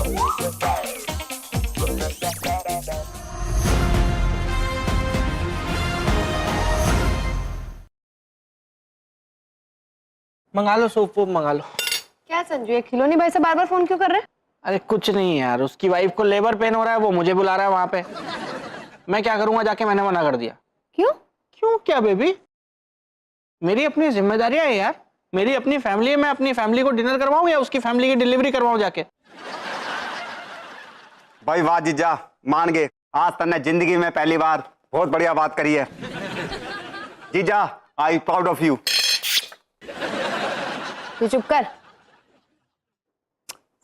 मंगा लो soup whoop मंगा लो। क्या संजू, ये खिलौनी भाई से बार बार फोन क्यों कर रहे हैं? अरे कुछ नहीं यार, उसकी वाइफ को लेबर पेन हो रहा है, वो मुझे बुला रहा है वहां पे। मैं क्या करूंगा जाके, मैंने मना कर दिया। क्यों? क्यों क्या बेबी, मेरी अपनी जिम्मेदारियां है यार, मेरी अपनी फैमिली है। मैं अपनी फैमिली को डिनर करवाऊं या उसकी फैमिली की डिलीवरी करवाऊं जाके? भाई वाह जीजा, मान गए। आज तन्ने जिंदगी में पहली बार बहुत बढ़िया बात करी है। जीजा आई प्राउड ऑफ यू। तू चुप कर।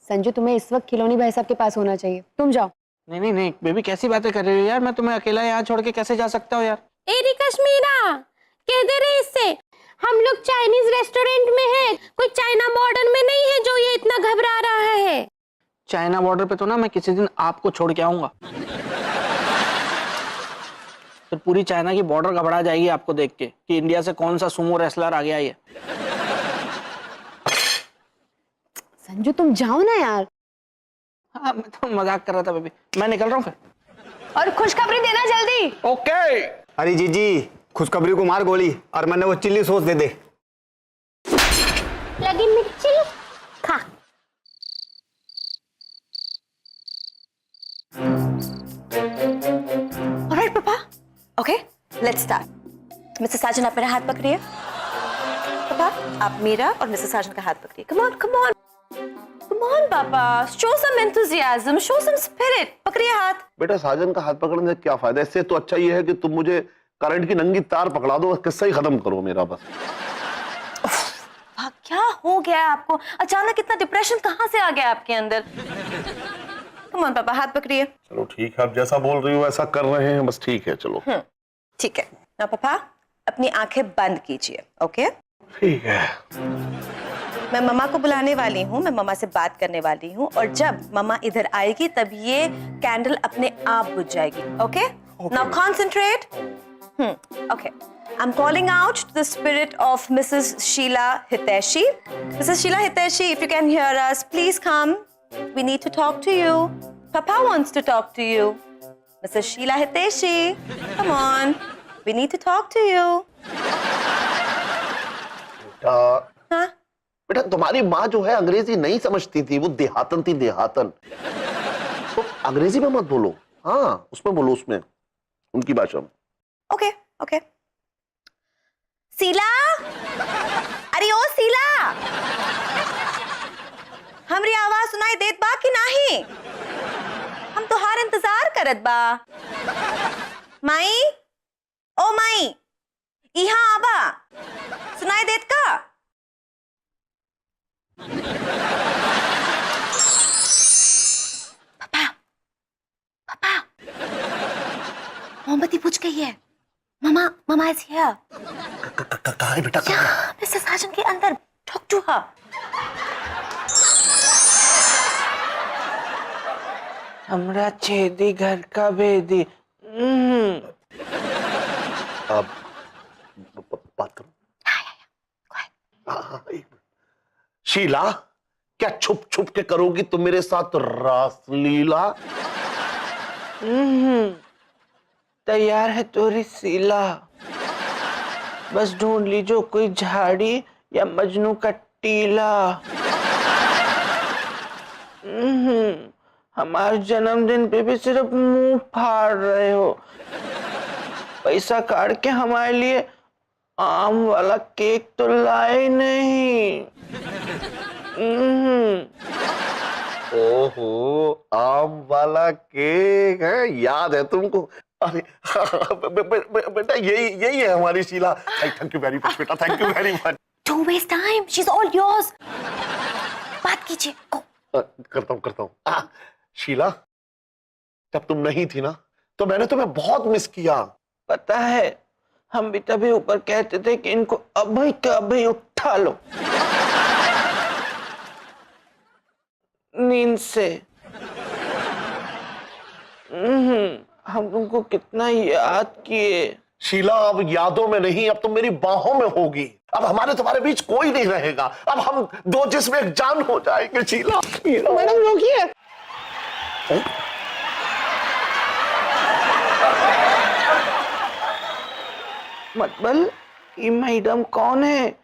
संजू, तुम्हें इस वक्त खिलौनी भाई साहब के पास होना चाहिए, तुम जाओ। नहीं नहीं नहीं बेबी, कैसी बातें कर रही हो यार, मैं तुम्हें अकेला यहाँ छोड़ के कैसे जा सकता हूँ यार? एरी कश्मीरा, कह दे रहे इससे हम लोग चाइनीज रेस्टोरेंट में हैं, कोई चाइना बॉर्डर में नहीं है जो ये इतना घबरा रहा है। चाइना बॉर्डर पे तो ना मैं किसी दिन आपको छोड़ के आऊंगा, फिर पूरी चाइना की बॉर्डर घबरा जाएगी आपको देख के कि इंडिया से कौन सा सुमो रेसलर आ गया ये। संजू तुम जाओ ना यार। हाँ मैं तो मजाक कर रहा था बेबी, मैं निकल रहा हूँ फिर। और खुशखबरी देना जल्दी। ओके। अरे जीजी, खुशखबरी को मार गोली और मैंने वो चिल्ली सॉस दे दे। लगी मिर्ची खा। Alright, पापा. Okay, let's start. मिस्टर साजन, आप मेरा हाथ पकड़िए। पापा, आप मेरा और मिस्टर साजन का हाथ पकड़िए। Come on, come on. Come on, पापा. Show some enthusiasm, show some spirit. पकड़िए हाथ। बेटा साजन का हाथ पकड़ने से क्या फायदा? इससे तो अच्छा ये है कि तुम मुझे करंट की नंगी तार पकड़ा दो, किस्सा ही खत्म करो मेरा बस। क्या हो गया आपको? अचानक इतना डिप्रेशन कहाँ से आ गया आपके अंदर? Come on, पापा, हाथ पकड़िए। चलो ठीक है, आप जैसा बोल रही हो वैसा कर रहे हैं, बस ठीक है चलो। ठीक है ना पापा, अपनी आंखें बंद कीजिए। ओके ठीक है। मैं मम्मा को बुलाने वाली हूँ, मैं मम्मा से बात करने वाली हूँ, और जब मम्मा इधर आएगी तब ये कैंडल अपने आप बुझ जाएगी। Okay, now concentrate. Okay, I'm calling out to the spirit of Mrs. Sheila Hiteshi. Mrs. Sheila Hiteshi, if you can hear us, please come. We need to talk to you. Papa wants to talk to you. Mrs. Sheila Hiteshi, come on. We need to talk to you. हाँ? बेटा तुम्हारी माँ जो है अंग्रेजी नहीं समझती थी, वो देहातन थी, देहातन। तो अंग्रेजी में मत बोलो, हाँ उसमें बोलो, उसमें उनकी भाषा में। Okay okay. शीला, अरे ओ शीला, हमरी आवाज सुनाई देत बा कि नाही? हम तोहार इंतजार करत बा। माई, ओ माई, इहाँ आबा, सुनाई देत का? पापा, पापा, मोमबत्ती बुझ गई है। मामा, मामा इज हियर। कहाँ है बेटा? मिस्टर साजन के अंदर। Talk to her. हमरा छेदी घर का भेदी। अब बात करो। शीला, क्या छुप छुप के करोगी तुम मेरे साथ रासलीला? तैयार है तोरी शीला, बस ढूंढ लीजो कोई झाड़ी या मजनू का टीला। हमारे जन्मदिन पे भी सिर्फ मुंह फाड़ रहे हो, पैसा काट के हमारे लिए आम वाला केक तो लाए नहीं। ओहो, आम वाला केक है, याद है तुमको? अरे बेटा यही है हमारी Sheela. Thank you very much बेटा, thank you very much. Don't waste time. She's all yours. बात कीजिए। करता हूँ। शीला, जब तुम नहीं थी ना तो मैंने तुम्हें बहुत मिस किया। पता है, हम भी तभी ऊपर कहते थे कि इनको अभी के अभी उठा लो नींद से। हम तुमको कितना याद किए। शीला, अब यादों में नहीं, अब तुम मेरी बाहों में होगी। अब हमारे तुम्हारे बीच कोई नहीं रहेगा, अब हम दो जिस्म एक जान हो जाएंगे। शीला, मैडम रोकिए। मतबल ये मैडम कौन है?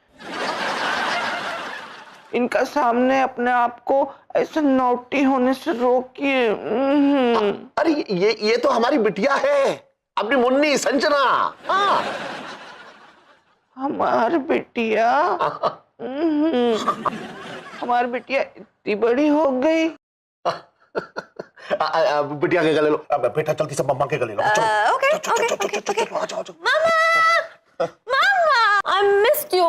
इनका सामने अपने आप को ऐसे नौटी होने से रोकिए। अरे ये तो हमारी बिटिया है, अपनी मुन्नी संजना। हाँ। हमार बिटिया। हमार बिटिया इतनी बड़ी हो गई। बिटिया के गले लो। बेटा जल्दी से मम्मा के गले लो। ओके मम्मा आई मिस्ड यू।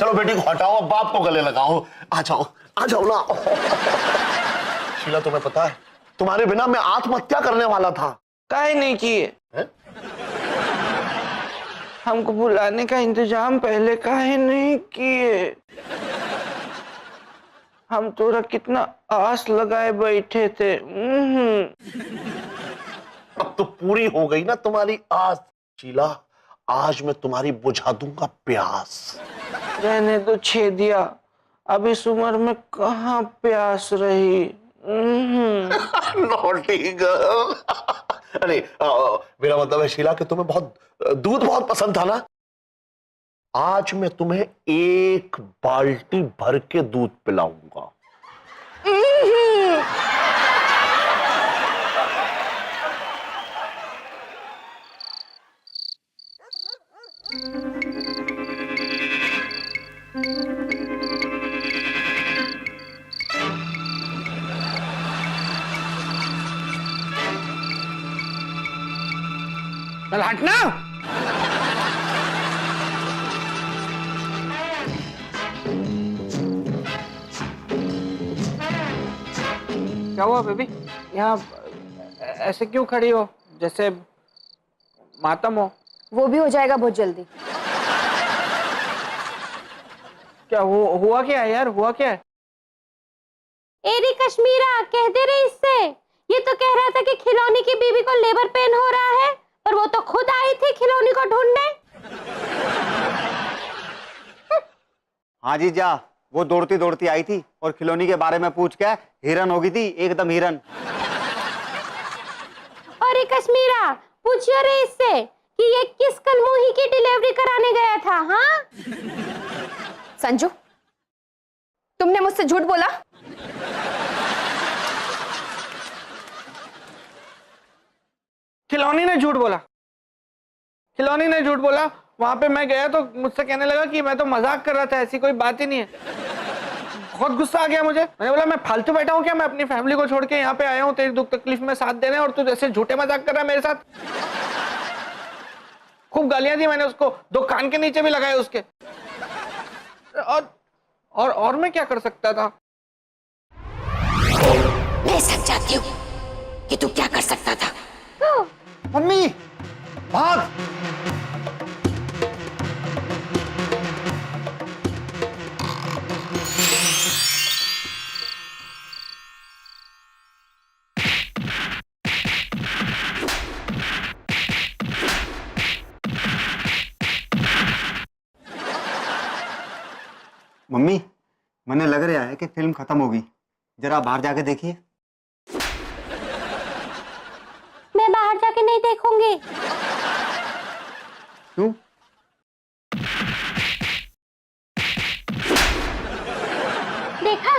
चलो बेटी को हटाओ, अब बाप को गले लगाओ। आ जाओ ना। शीला तुम्हें पता है, तुम्हारे बिना मैं आत्महत्या करने वाला था। काहे नहीं किए? हमको बुलाने का इंतजाम पहले काहे नहीं किए? हम तोरा कितना आस लगाए बैठे थे। अब तो पूरी हो गई ना तुम्हारी आस। शीला, आज मैं तुम्हारी बुझा दूंगा प्यास। रहने दो छेदिया, अब इस उम्र में कहाँ प्यास रही। Naughty girl. अरे मेरा मतलब है शीला कि तुम्हें दूध बहुत पसंद था ना। आज मैं तुम्हें 1 बाल्टी भर के दूध पिलाऊंगा। चल हटना। क्या हुआ बेबी? यहाँ ऐसे क्यों खड़ी हो, जैसे मातम हो? वो भी हो जाएगा बहुत जल्दी। क्या हुआ क्या है यार? हुआ क्या है? एरी कश्मीरा, कह दे रही इससे। ये तो कह रहा था कि खिलौनी की बीवी को लेबर पेन हो रहा है, पर वो तो खुद आई थी खिलौनी को ढूंढने। हाँ जी जा, वो दौड़ती दौड़ती आई थी और खिलौनी के बारे में पूछ के हिरन हो गई थी, एकदम हिरन। और ये कश्मीरा, पूछियो रे इससे कि ये किस कलमुही की डिलीवरी कराने गया था। हाँ संजू, तुमने मुझसे झूठ बोला? खिलौनी ने झूठ बोला। खिलौनी ने झूठ बोला। वहां पे मैं गया तो मुझसे कहने लगा कि मैं तो मजाक कर रहा था, ऐसी कोई बात ही नहीं है। बहुत गुस्सा आ गया मुझे। मैंने बोला मैं फालतू बैठा हूँ क्या? मैं अपनी फैमिली को छोड़ के यहाँ पे आया हूँ तेरी दुख तकलीफ में साथ देने, और तू जैसे झूठे मजाक कर रहा है मेरे साथ। खूब गालियां दी मैंने उसको, 2 कान के नीचे भी लगाए उसके। और मैं क्या कर सकता था? मैं समझाती हूँ कि तू क्या कर सकता था। मम्मी भाग। मम्मी, मैंने लग रहा है कि फिल्म खत्म होगी, जरा बाहर जाके देखिए। मैं बाहर जाके नहीं देखूंगी। क्यों? देखा,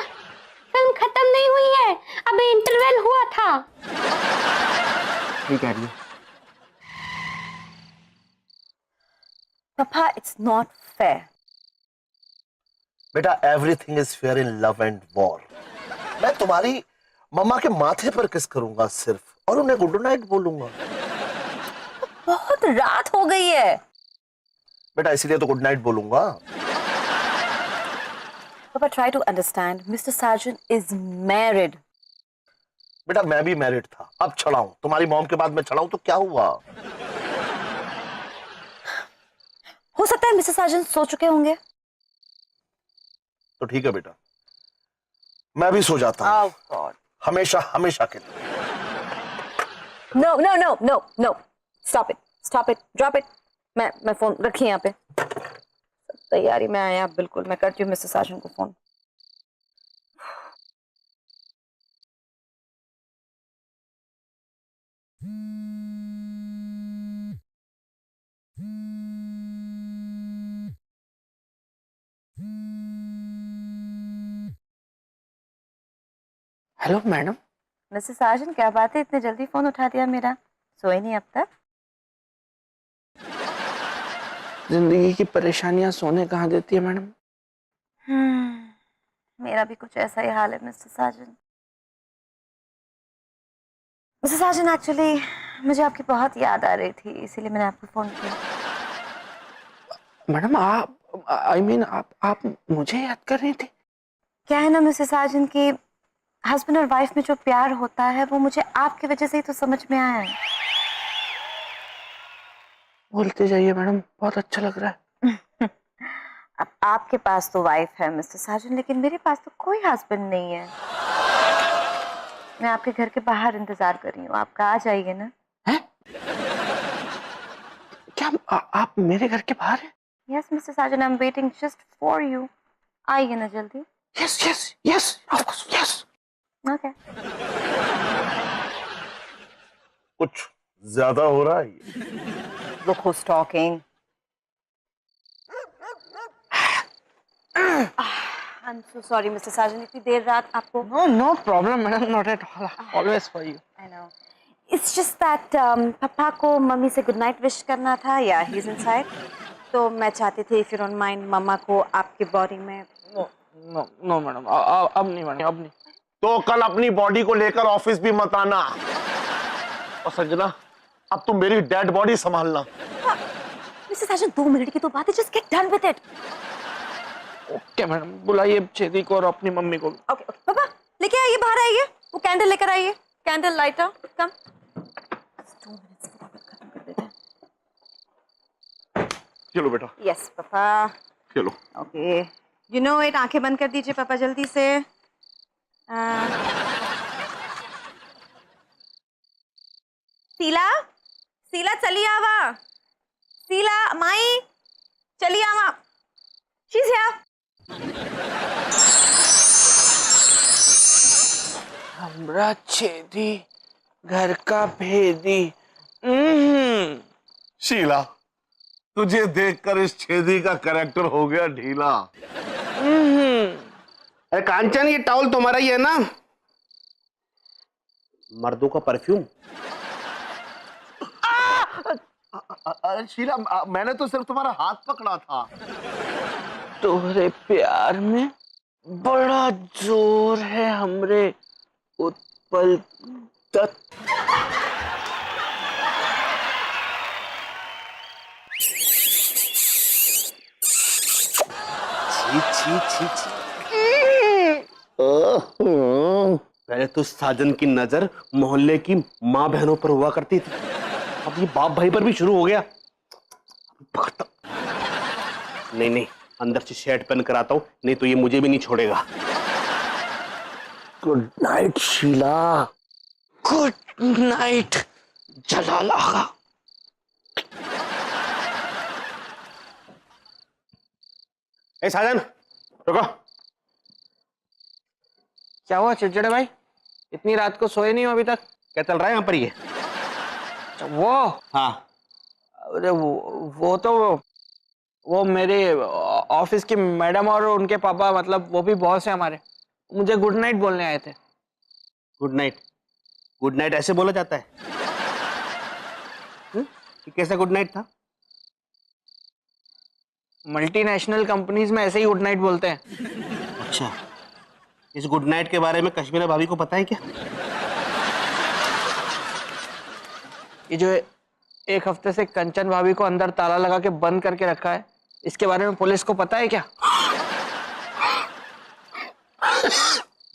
फिल्म खत्म नहीं हुई है, अभी इंटरवल हुआ था। ठीक है। पापा, इट्स नॉट फेयर। बेटा, everything is fair in love and war. मैं तुम्हारी मम्मा के माथे पर किस करूंगा सिर्फ, और उन्हें गुड नाइट बोलूंगा। बहुत रात हो गई है। बेटा इसीलिए तो गुड नाइट बोलूंगा। पापा, try to understand, mister Sarjan is married. बेटा मैं भी मैरिड था, अब छड़ाऊं। तुम्हारी मॉम के बाद मैं छड़ाऊं तो क्या हुआ? हो सकता है मिस्टर सार्जन सो चुके होंगे। तो ठीक है बेटा, मैं भी सो जाता हूं। हमेशा हमेशा के लिए। No no no no no, stop it, drop it. मैं फोन रखी यहाँ पे, तैयारी में आया। बिल्कुल, मैं करती हूँ मिस्टर सार्जन को फोन। Hello madam. मिसेस साजन, क्या बात है, इतने जल्दी फोन उठा दिया मेरा? सोए नहीं अब तक? जिंदगी की परेशानियां सोने कहाँ देती है मैडम। मेरा भी कुछ ऐसा ही हाल है मिस्टर साजन। मिस्टर साजन, एक्चुअली मुझे आपकी बहुत याद आ रही थी, इसीलिए मैंने आपको फोन किया। मैडम आप आप मुझे याद कर रही थी? क्या है ना मिस्टर साजन की हस्बैंड और वाइफ में जो प्यार होता है वो मुझे आपकी वजह से ही तो समझ में आया है। बोलते जाइए मैडम, बहुत अच्छा लग रहा है। अब आपके पास तो वाइफ है मिस्टर साजन, लेकिन मेरे पास तो कोई हस्बैंड नहीं है। मैं आपके घर के बाहर इंतजार कर रही हूँ, आपका आ जाइए ना। हैं? क्या आप मेरे घर के बाहर हैं? Yes mister Sajan, I am waiting just for you. आइए ना जल्दी। Yes yes yes of course yes. Okay. कुछ ज्यादा हो रहा है ये। Look who's talking. I'm so sorry, Mr. Sarjan. इतनी देर रात आपको। No problem madam, not at all. Always for you. I know. It's just that पापा को मम्मी से गुड नाइट विश करना था, या he's inside. तो मैं चाहती थी if you don't mind मम्मा को आपकी बॉडी में। No मैडम, अब नहीं मैडम, अब नहीं। तो कल अपनी बॉडी को लेकर ऑफिस भी मत आना। और संजना, अब तुम मेरी डेड बॉडी संभालना। मिस्टर साजन, 2 मिनट की तो बात है, just get done with it. Okay madam, बुलाइए छेदी को और अपनी मम्मी को। ओके ओके पापा, लेके आइए, बाहर आइए, वो कैंडल लेकर आइए, कैंडल लाइटर, कम। 2 मिनट फटाफट खत्म कर देते हैं। चलो बेटा। Yes papa. चलो। ओके, यू नो इट, आंखें बंद कर दीजिए पापा जल्दी से। शीला, शीला चलिए आवा, शीला माई चलिए आवा, शीज हियर। हमरा छेदी घर का भेदी। शीला, तुझे देखकर इस छेदी का कैरेक्टर हो गया ढीला। अरे कांचन, ये टॉवल तुम्हारा ही है ना? मर्दों का परफ्यूम। अरे शीला, मैंने तो सिर्फ तुम्हारा हाथ पकड़ा था। तोहरे प्यार में बड़ा जोर है हमरे उत्पल दत्त। छी छी छी छी। पहले तो साजन की नजर मोहल्ले की माँ बहनों पर हुआ करती थी, अब ये बाप भाई पर भी शुरू हो गया। पकड़ता नहीं नहीं, अंदर से शर्ट पहन कर आता हूं, नहीं तो ये मुझे भी नहीं छोड़ेगा। Good night Sheela. Good night Jalal Agha. ए साजन, रुको। क्या हुआ चिड़चिड़े भाई, इतनी रात को सोए नहीं हो अभी तक? क्या चल रहा है यहाँ पर ये? वो हाँ, अरे वो मेरे ऑफिस की मैडम और उनके पापा, मतलब वो भी बॉस है हमारे, मुझे गुड नाइट बोलने आए थे। Good night? गुड नाइट ऐसे बोला जाता है? ये कैसा गुड नाइट था? मल्टीनेशनल कंपनीज में ऐसे ही गुड नाइट बोलते हैं। अच्छा, इस गुड नाइट के बारे में कश्मीरा भाभी को पता है क्या? ये जो एक हफ्ते से कंचन भाभी को अंदर ताला लगा के बंद करके रखा है, इसके बारे में पुलिस को पता है क्या?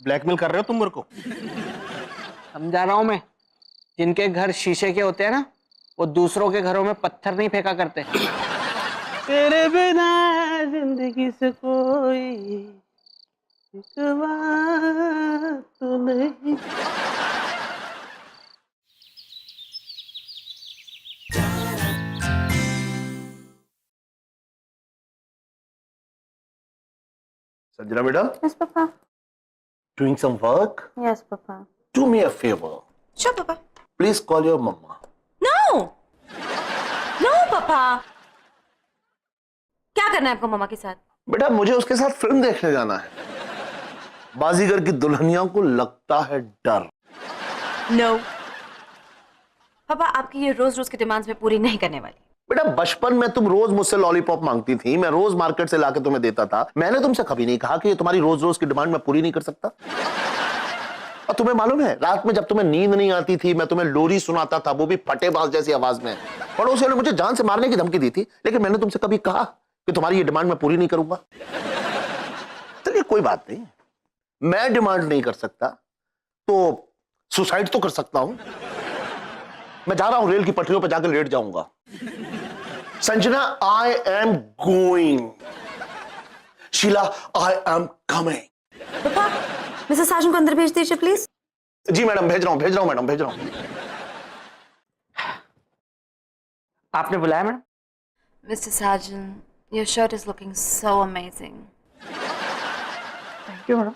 ब्लैकमेल कर रहे हो तुम मेरे को? समझा रहा हूं मैं, जिनके घर शीशे के होते हैं ना, वो दूसरों के घरों में पत्थर नहीं फेंका करते। तेरे बिना जिंदगी से कोई शिकवा तो नहीं। संजना बेटा, yes papa. doing some work? Yes papa. Do me a favor. Sure पापा। Please call your mama. No no पापा, क्या करना है आपको मम्मा के साथ? बेटा, मुझे उसके साथ फिल्म देखने जाना है। बाजीगर की दुल्हनिया को लगता है डर। नो पापा, आपकी ये रोज रोज की डिमांड्स में पूरी नहीं करने वाली। बेटा बचपन में तुम रोज मुझसे लॉलीपॉप मांगती थी, मैं रोज मार्केट से लाके तुम्हें देता था। मैंने तुमसे कभी नहीं कहा कि ये तुम्हारी रोज रोज की डिमांड मैं पूरी नहीं कर सकता। और तुम्हें मालूम है, रात में जब तुम्हें नींद नहीं आती थी, मैं तुम्हें लोरी सुनाता था, वो भी फटेबाज जैसी आवाज में। पड़ोसियों ने मुझे जान से मारने की धमकी दी थी, लेकिन मैंने तुमसे कभी कहा कि तुम्हारी ये डिमांड मैं पूरी नहीं करूंगा। चलिए कोई बात नहीं, मैं डिमांड नहीं कर सकता तो सुसाइड तो कर सकता हूं। मैं जा रहा हूं, रेल की पटरियों पर जाकर लेट जाऊंगा। Sanjana, I am going. Sheela, I am coming. पापा, मिसेस साजन को अंदर भेज दीजिए प्लीज। जी मैडम, भेज रहा हूं मैडम, भेज रहा हूं। आपने बुलाया madam? Mr. Sajan, your shirt is looking so amazing. Thank you madam.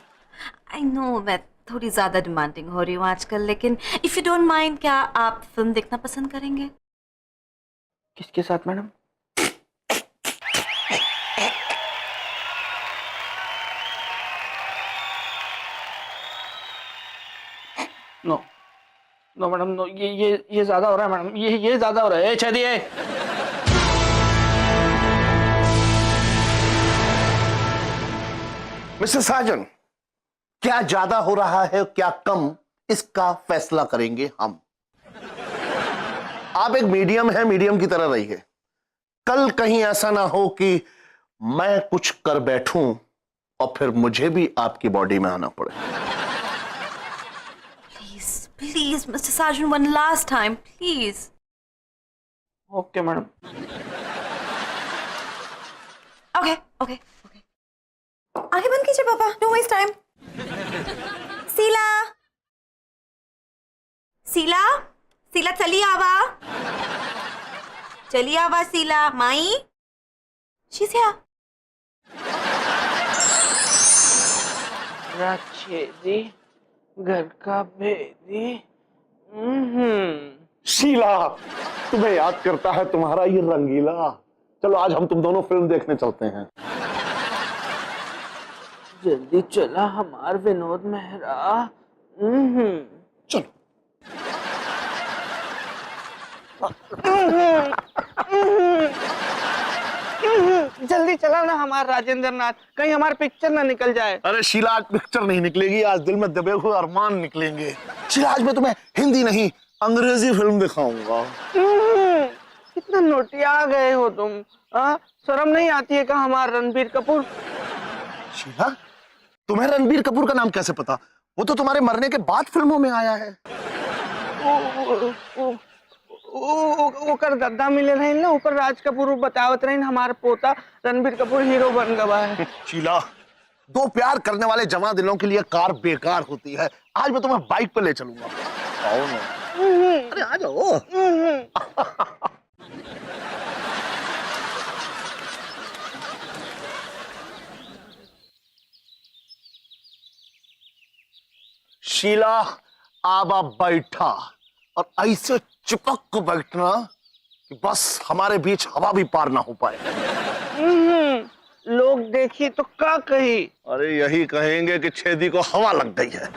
I know मैं थोड़ी ज्यादा डिमांडिंग हो रही हूँ आजकल, लेकिन इफ यू डोंट माइंड, क्या आप फिल्म देखना पसंद करेंगे? किसके साथ madam? No no madam, no, ये ज्यादा हो रहा है मैडम, ये ज्यादा हो रहा है। छेदिए। मिस्टर साजन, क्या ज्यादा हो रहा है क्या कम, इसका फैसला करेंगे हम। आप एक मीडियम है, मीडियम की तरह रहिए। कल कहीं ऐसा ना हो कि मैं कुछ कर बैठूं और फिर मुझे भी आपकी बॉडी में आना पड़े। Please, please, Mr. Sajan, one last time, please. Okay madam. Okay, okay, okay. आगे बंद कीजिए पापा, no waste time. Sheela, Sheela, Sheela चली आवा शीला, माई। She's here. छेदी, घर का भेदी। शीला, तुम्हें याद करता है तुम्हारा ये रंगीला। चलो आज हम तुम दोनों फिल्म देखने चलते हैं। जल्दी चला हमार विनोद मेहरा। चलो। जल्दी चला ना हमार राजेंद्र नाथ, कहीं हमारी पिक्चर ना निकल जाए। अरे शीला, आज पिक्चर नहीं निकलेगी, आज दिल में दबे हुए अरमान निकलेंगे। शीला, आज मैं तुम्हें हिंदी नहीं अंग्रेजी फिल्म दिखाऊंगा। कितना नोटिया गए हो तुम। शर्म नहीं आती है का हमारा रणबीर कपूर? शीला, तुम्हें रणबीर कपूर का नाम कैसे पता? वो तो तुम्हारे मरने के बाद फिल्मों में आया है। ओकर दद्दा मिले रहे ना, ऊपर राज कपूर बतावत रहे हमारा पोता रणबीर कपूर हीरो बन गवा है। शीला, दो प्यार करने वाले जवां दिलों के लिए कार बेकार होती है। आज मैं तुम्हें बाइक पे ले चलूंगा। आओ ना। अरे आ जाओ। शीला, आबा बैठा और ऐसे चिपक को बैठना कि बस हमारे बीच हवा भी पार ना हो पाए। लोग देखी तो क्या कही? अरे यही कहेंगे कि छेदी को हवा लग गई है।